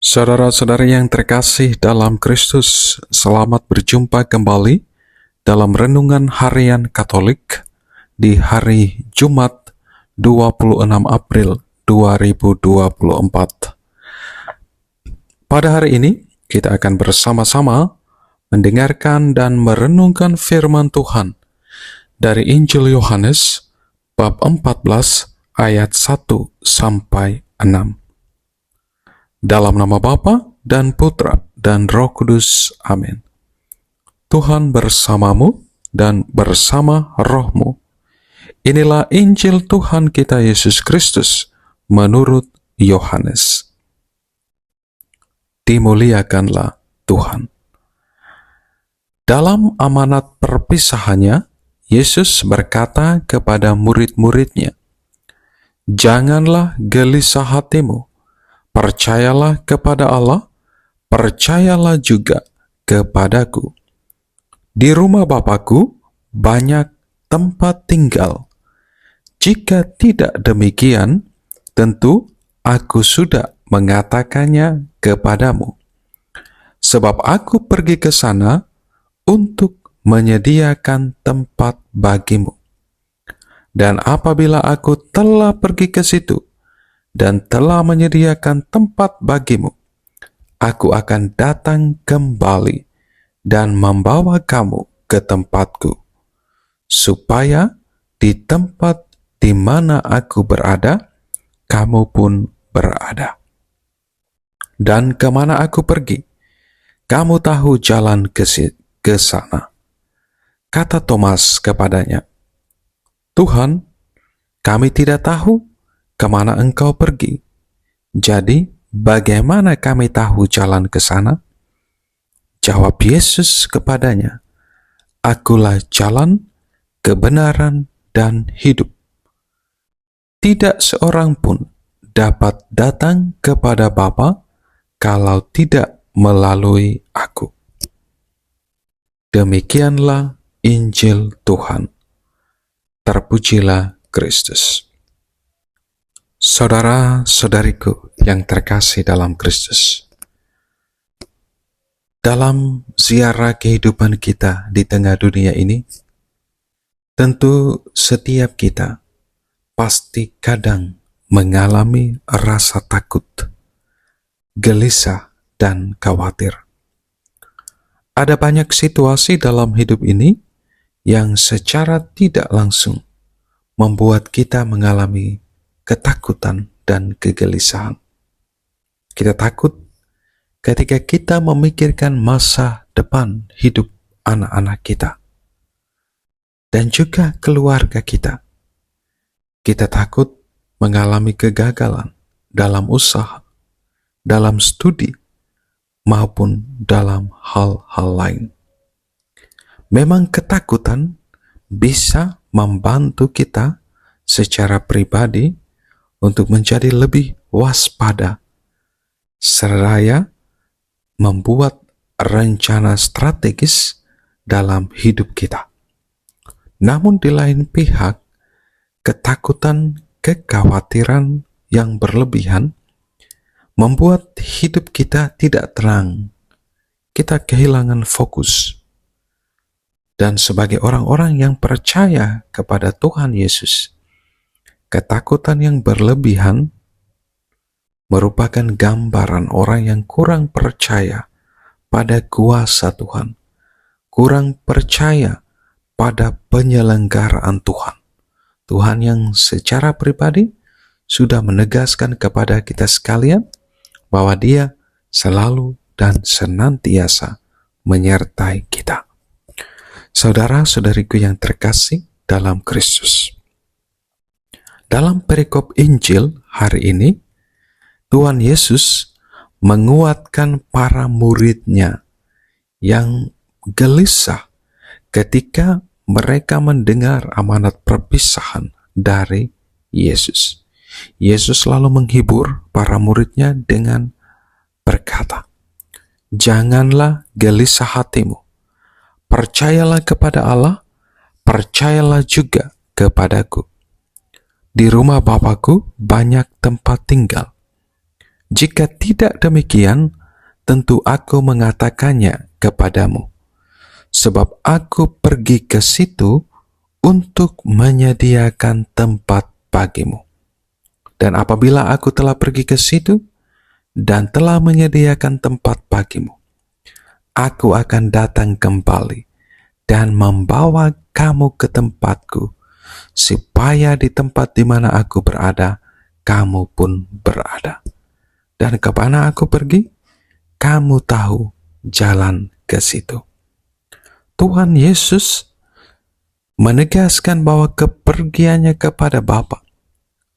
Saudara-saudari yang terkasih dalam Kristus, selamat berjumpa kembali dalam Renungan Harian Katolik di hari Jumat 26 April 2024. Pada hari ini, kita akan bersama-sama mendengarkan dan merenungkan firman Tuhan dari Injil Yohanes bab 14 ayat 1 sampai 6. Dalam nama Bapa dan Putra dan Roh Kudus. Amin. Tuhan bersamamu dan bersama rohmu. Inilah Injil Tuhan kita Yesus Kristus menurut Yohanes. Dimuliakanlah Tuhan. Dalam amanat perpisahannya, Yesus berkata kepada murid-muridnya, "Janganlah gelisah hatimu. Percayalah kepada Allah, percayalah juga kepadaku. Di rumah Bapa-Ku banyak tempat tinggal. Jika tidak demikian, tentu Aku sudah mengatakannya kepadamu. Sebab Aku pergi ke sana untuk menyediakan tempat bagimu. Dan apabila Aku telah pergi ke situ, dan telah menyediakan tempat bagimu, Aku akan datang kembali dan membawa kamu ke tempatku, supaya di tempat di mana Aku berada, kamu pun berada. Dan kemana Aku pergi, kamu tahu jalan ke sana." Kata Thomas kepadanya, "Tuhan, kami tidak tahu kemana Engkau pergi. Jadi, bagaimana kami tahu jalan ke sana?" Jawab Yesus kepadanya, "Akulah jalan, kebenaran, dan hidup. Tidak seorang pun dapat datang kepada Bapa kalau tidak melalui Aku." Demikianlah Injil Tuhan. Terpujilah Kristus. Saudara-saudariku yang terkasih dalam Kristus, dalam ziarah kehidupan kita di tengah dunia ini, tentu setiap kita pasti kadang mengalami rasa takut, gelisah, dan khawatir. Ada banyak situasi dalam hidup ini yang secara tidak langsung membuat kita mengalami ketakutan dan kegelisahan. Kita takut ketika kita memikirkan masa depan hidup anak-anak kita dan juga keluarga kita. Kita takut mengalami kegagalan dalam usaha, dalam studi, maupun dalam hal-hal lain. Memang ketakutan bisa membantu kita secara pribadi untuk menjadi lebih waspada, seraya membuat rencana strategis dalam hidup kita. Namun di lain pihak, ketakutan, kekhawatiran yang berlebihan membuat hidup kita tidak tenang. Kita kehilangan fokus. Dan sebagai orang-orang yang percaya kepada Tuhan Yesus, ketakutan yang berlebihan merupakan gambaran orang yang kurang percaya pada kuasa Tuhan, kurang percaya pada penyelenggaraan Tuhan. Tuhan yang secara pribadi sudah menegaskan kepada kita sekalian bahwa Dia selalu dan senantiasa menyertai kita. Saudara-saudariku yang terkasih dalam Kristus, dalam perikop Injil hari ini, Tuhan Yesus menguatkan para murid-Nya yang gelisah ketika mereka mendengar amanat perpisahan dari Yesus. Yesus lalu menghibur para murid-Nya dengan berkata, "Janganlah gelisah hatimu. Percayalah kepada Allah, percayalah juga kepadaku. Di rumah Bapa-Ku banyak tempat tinggal. Jika tidak demikian, tentu aku mengatakannya kepadamu, sebab aku pergi ke situ untuk menyediakan tempat bagimu. Dan apabila aku telah pergi ke situ dan telah menyediakan tempat bagimu, aku akan datang kembali dan membawa kamu ke tempatku, supaya di tempat di mana aku berada, kamu pun berada. Dan kemana aku pergi, kamu tahu jalan ke situ. Tuhan Yesus menegaskan bahwa kepergiannya kepada Bapa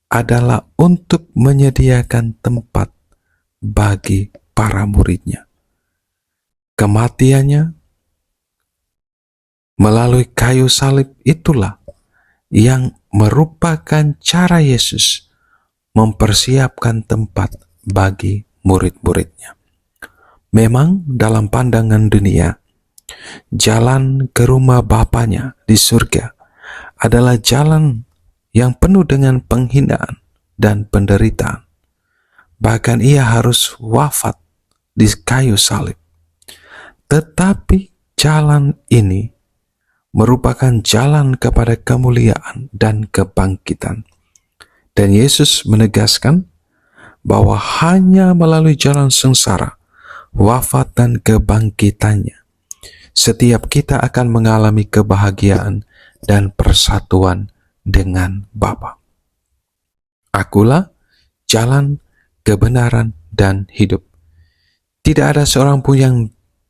adalah untuk menyediakan tempat bagi para muridnya. Kematiannya melalui kayu salib itulah yang merupakan cara Yesus mempersiapkan tempat bagi murid-muridnya. Memang dalam pandangan dunia, jalan ke rumah Bapanya di surga adalah jalan yang penuh dengan penghinaan dan penderitaan. Bahkan ia harus wafat di kayu salib. Tetapi jalan ini merupakan jalan kepada kemuliaan dan kebangkitan. Dan Yesus menegaskan bahwa hanya melalui jalan sengsara, wafat dan kebangkitannya, setiap kita akan mengalami kebahagiaan dan persatuan dengan Bapa. Akulah jalan, kebenaran, dan hidup. Tidak ada seorang pun yang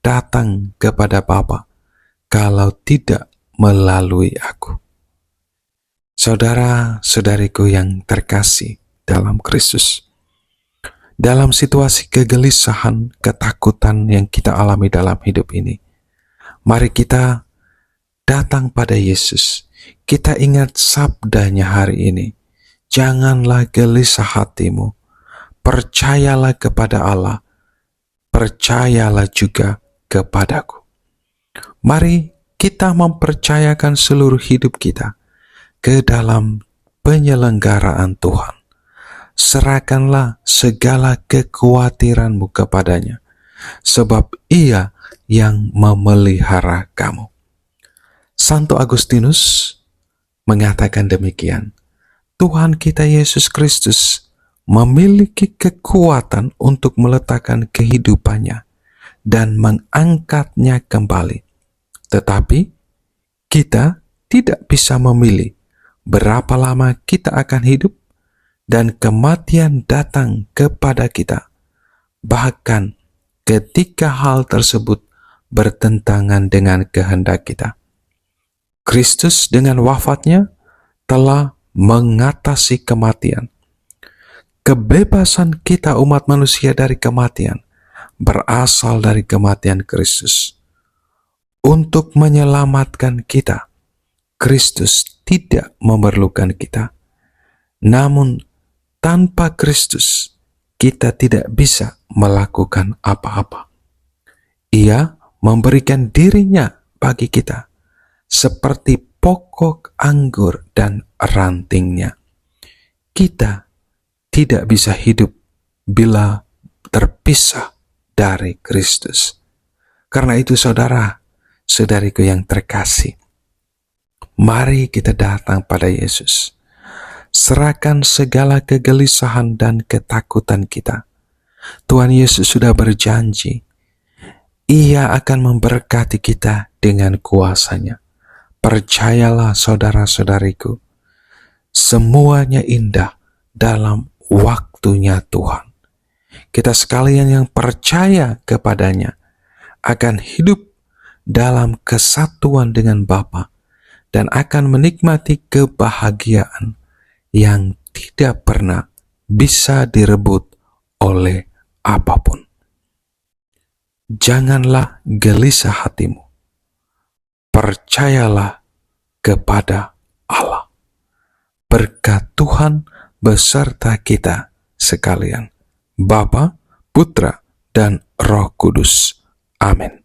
datang kepada Bapa kalau tidak melalui aku. Saudara-saudariku yang terkasih dalam Kristus, dalam situasi kegelisahan, ketakutan yang kita alami dalam hidup ini, mari kita datang pada Yesus. Kita ingat sabdanya hari ini. Janganlah gelisah hatimu. Percayalah kepada Allah. Percayalah juga kepadaku. Mari kita mempercayakan seluruh hidup kita ke dalam penyelenggaraan Tuhan. Serahkanlah segala kekhawatiranmu kepadanya, sebab Ia yang memelihara kamu. Santo Agustinus mengatakan demikian. Tuhan kita Yesus Kristus memiliki kekuatan untuk meletakkan kehidupannya dan mengangkatnya kembali. Tetapi kita tidak bisa memilih berapa lama kita akan hidup dan kematian datang kepada kita, bahkan ketika hal tersebut bertentangan dengan kehendak kita. Kristus dengan wafatnya telah mengatasi kematian. Kebebasan kita umat manusia dari kematian berasal dari kematian Kristus. Untuk menyelamatkan kita, Kristus tidak memerlukan kita. Namun, tanpa Kristus, kita tidak bisa melakukan apa-apa. Ia memberikan dirinya bagi kita, seperti pokok anggur dan rantingnya. Kita tidak bisa hidup bila terpisah dari Kristus. Karena itu saudara-saudariku yang terkasih, mari kita datang pada Yesus. Serahkan segala kegelisahan dan ketakutan kita. Tuhan Yesus sudah berjanji, Ia akan memberkati kita dengan kuasa-Nya. Percayalah saudara-saudariku, semuanya indah dalam waktunya Tuhan. Kita sekalian yang percaya kepadanya akan hidup dalam kesatuan dengan Bapa dan akan menikmati kebahagiaan yang tidak pernah bisa direbut oleh apapun. Janganlah gelisah hatimu. Percayalah kepada Allah. Berkat Tuhan beserta kita sekalian, Bapa, Putra, dan Roh Kudus. Amin.